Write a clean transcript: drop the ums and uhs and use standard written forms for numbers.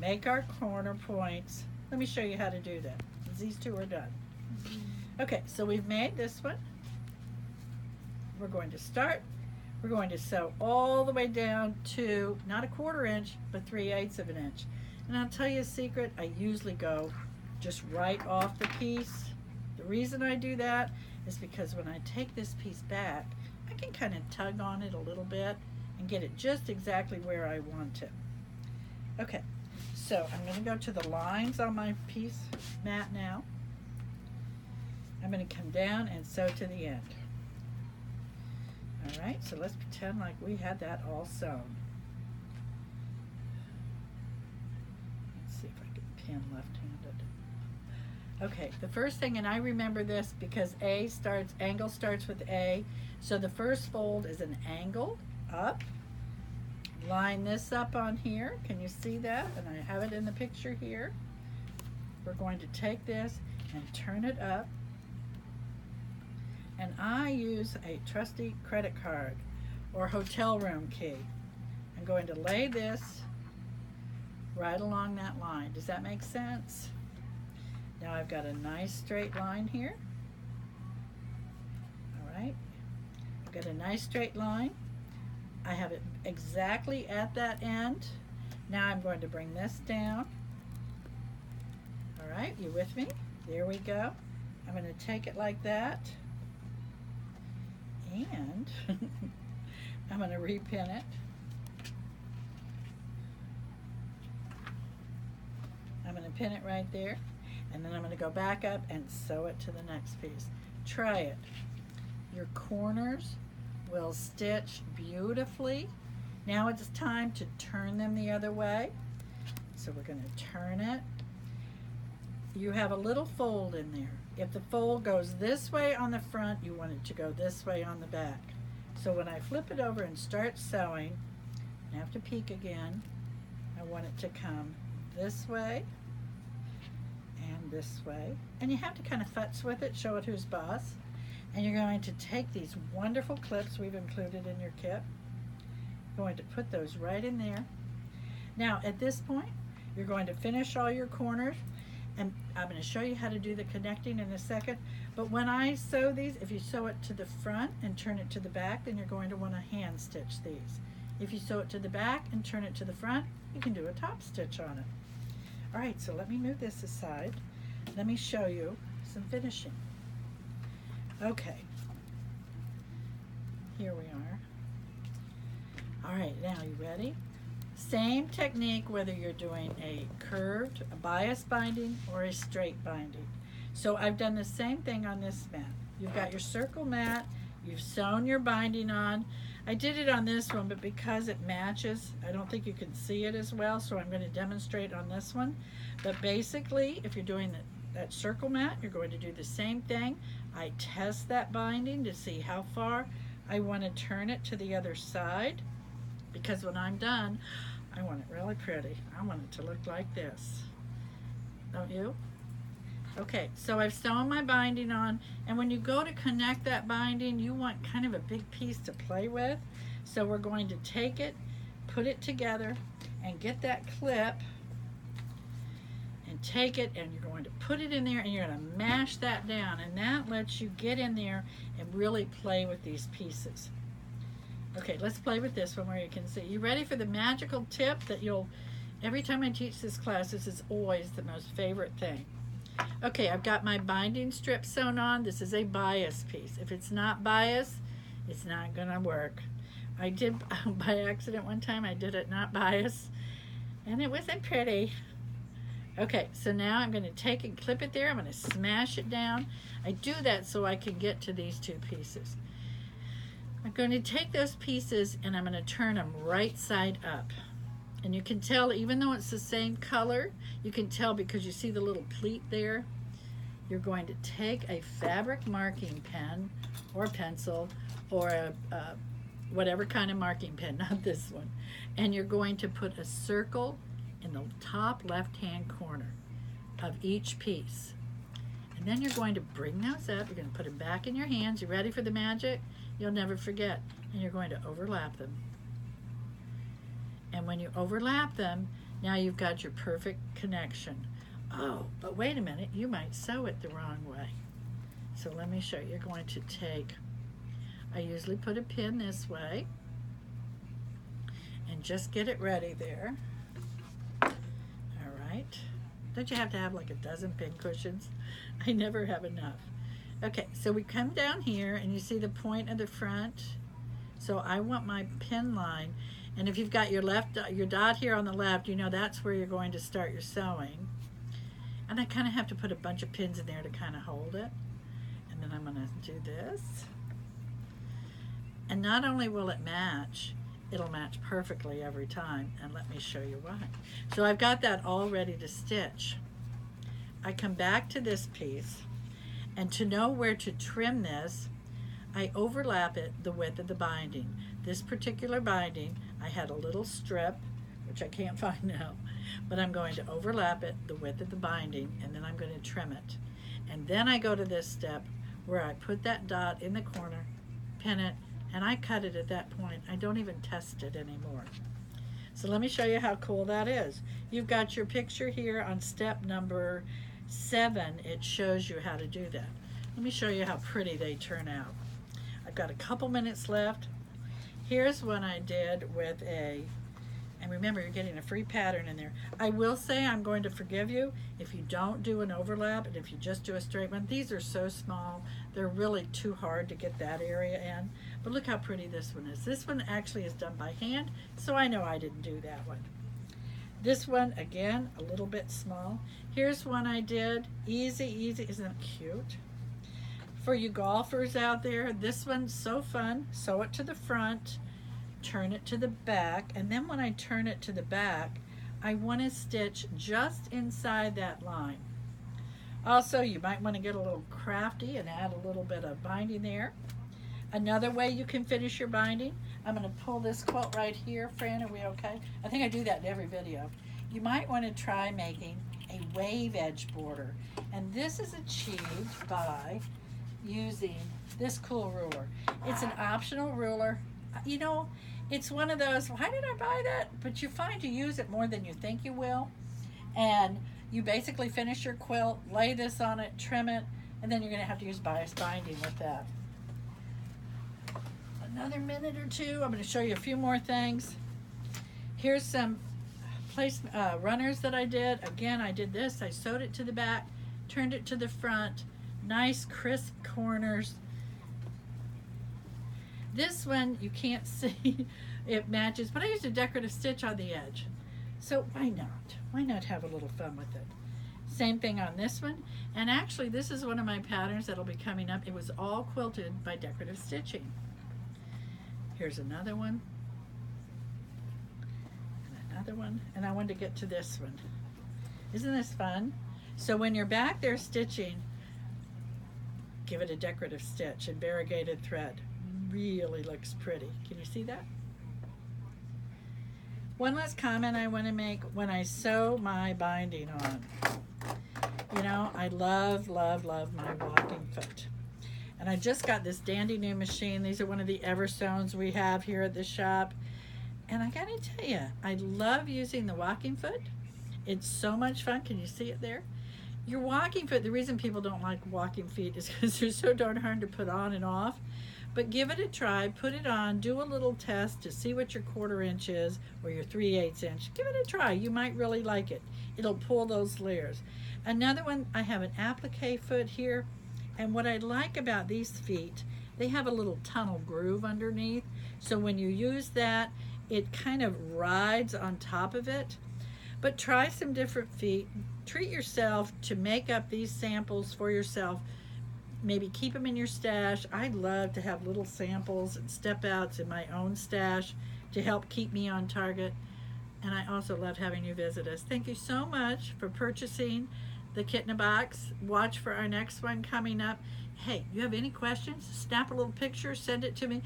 make our corner points. Let me show you how to do that. These two are done. Okay, so we've made this one. We're going to start. We're going to sew all the way down to not a 1/4 inch, but 3/8 of an inch. And I'll tell you a secret, I usually go just right off the piece. The reason I do that is because when I take this piece back, I can kind of tug on it a little bit and get it just exactly where I want it. Okay, so I'm going to go to the lines on my piece mat now. I'm going to come down and sew to the end. All right, so let's pretend like we had that all sewn. Let's see if I can pin left-handed. Okay, the first thing, and I remember this because angle starts with A, so the first fold is an angle up. Line this up on here. Can you see that? And I have it in the picture here. We're going to take this and turn it up. And I use a trusty credit card or hotel room key. I'm going to lay this right along that line. Does that make sense? Now I've got a nice straight line here. All right. I've got a nice straight line. I have it exactly at that end. Now I'm going to bring this down. All right, you with me? There we go. I'm going to take it like that. And I'm going to repin it. I'm going to pin it right there. And then I'm going to go back up and sew it to the next piece. Try it. Your corners will stitch beautifully. Now it's time to turn them the other way. So we're going to turn it. You have a little fold in there. If the fold goes this way on the front, you want it to go this way on the back. So when I flip it over and start sewing, I have to peek again. I want it to come this way and this way. And you have to kind of futz with it, show it who's boss. And you're going to take these wonderful clips we've included in your kit. You're going to put those right in there. Now at this point, you're going to finish all your corners, and I'm going to show you how to do the connecting in a second. But when I sew these, if you sew it to the front and turn it to the back, then you're going to want to hand stitch these. If you sew it to the back and turn it to the front, you can do a top stitch on it. All right, so let me move this aside. Let me show you some finishing. Okay, here we are. All right, now you ready? Same technique whether you're doing a curved, a bias binding, or a straight binding. So I've done the same thing on this mat. You've got your circle mat, you've sewn your binding on. I did it on this one, but because it matches, I don't think you can see it as well, so I'm going to demonstrate on this one. But basically, if you're doing that circle mat, you're going to do the same thing. I test that binding to see how far I want to turn it to the other side, because when I'm done, I want it really pretty. I want it to look like this. Don't you? Okay, so I've sewn my binding on, and when you go to connect that binding, you want kind of a big piece to play with. So we're going to take it, put it together, and get that clip, and take it, and you're going to put it in there, and you're going to mash that down, and that lets you get in there and really play with these pieces. Okay, let's play with this one where you can see. You ready for the magical tip that every time I teach this class, this is always the most favorite thing. Okay, I've got my binding strip sewn on. This is a bias piece. If it's not bias, it's not gonna work. I did, by accident one time, I did it not bias, and it wasn't pretty. Okay, so now I'm gonna take and clip it there. I'm gonna smash it down. I do that so I can get to these two pieces. I'm going to take those pieces and I'm going to turn them right side up. And you can tell, even though it's the same color, you can tell because you see the little pleat there. You're going to take a fabric marking pen or pencil or a whatever kind of marking pen, not this one. And you're going to put a circle in the top left-hand corner of each piece. And then you're going to bring those up. You're going to put them back in your hands. You ready for the magic? You'll never forget. And you're going to overlap them. And when you overlap them, Now you've got your perfect connection. Oh, but wait a minute, you might sew it the wrong way. So let me show you. You're going to take, I usually put a pin this way and just get it ready there. All right. Don't you have to have like a dozen pin cushions? I never have enough. Okay, so we come down here and you see the point of the front. So I want my pin line, and if you've got your dot here on the left, you know that's where you're going to start your sewing. And I kind of have to put a bunch of pins in there to kind of hold it. And then I'm going to do this. And not only will it match, it'll match perfectly every time. And let me show you why. So I've got that all ready to stitch. I come back to this piece, and to know where to trim this, I overlap it the width of the binding. This particular binding, I had a little strip, which I can't find now, but I'm going to overlap it the width of the binding, and then I'm going to trim it. And then I go to this step where I put that dot in the corner, pin it, and I cut it at that point. I don't even test it anymore. So let me show you how cool that is. You've got your picture here on step number 7. It shows you how to do that. Let me show you how pretty they turn out. I've got a couple minutes left. Here's one I did with a, and remember, you're getting a free pattern in there. I will say I'm going to forgive you if you don't do an overlap and if you just do a straight one. These are so small, they're really too hard to get that area in. But look how pretty this one is. This one actually is done by hand, so I know I didn't do that one. This one, again, a little bit small. Here's one I did, easy, easy. Isn't that cute? For you golfers out there, this one's so fun. Sew it to the front, turn it to the back, and then when I turn it to the back, I want to stitch just inside that line. Also, you might want to get a little crafty and add a little bit of binding there. Another way you can finish your binding, I'm going to pull this quilt right here. Fran, are we okay? I think I do that in every video. You might want to try making a wave edge border, and this is achieved by using this cool ruler. It's an optional ruler. You know, it's one of those, why did I buy that? But you find you use it more than you think you will. And you basically finish your quilt, lay this on it, trim it, and then you're going to have to use bias binding with that. Another minute or two, I'm going to show you a few more things. Here's some runners that I did. Again, I did this. I sewed it to the back, turned it to the front. Nice crisp corners. This one you can't see, it matches, but I used a decorative stitch on the edge. So why not? Why not have a little fun with it? Same thing on this one. And actually this is one of my patterns that'll be coming up. It was all quilted by decorative stitching. Here's another one. And another one. And I wanted to get to this one. Isn't this fun? So when you're back there stitching, give it a decorative stitch and variegated thread. Really looks pretty. Can you see that? One last comment I want to make when I sew my binding on. You know, I love, love, love my walking foot. And I just got this dandy new machine. These are one of the Eversews we have here at the shop. And I gotta tell you, I love using the walking foot. It's so much fun. Can you see it there? Your walking foot, the reason people don't like walking feet is because they're so darn hard to put on and off. But give it a try, put it on, do a little test to see what your 1/4 inch is or your 3/8 inch. Give it a try, you might really like it. It'll pull those layers. Another one, I have an applique foot here, and what I like about these feet, they have a little tunnel groove underneath, so when you use that, it kind of rides on top of it. But try some different feet. Treat yourself to make up these samples for yourself. Maybe keep them in your stash. I love to have little samples and step outs in my own stash to help keep me on target. And I also love having you visit us. Thank you so much for purchasing the Kit in a Box. Watch for our next one coming up. Hey, you have any questions? Snap a little picture, send it to me.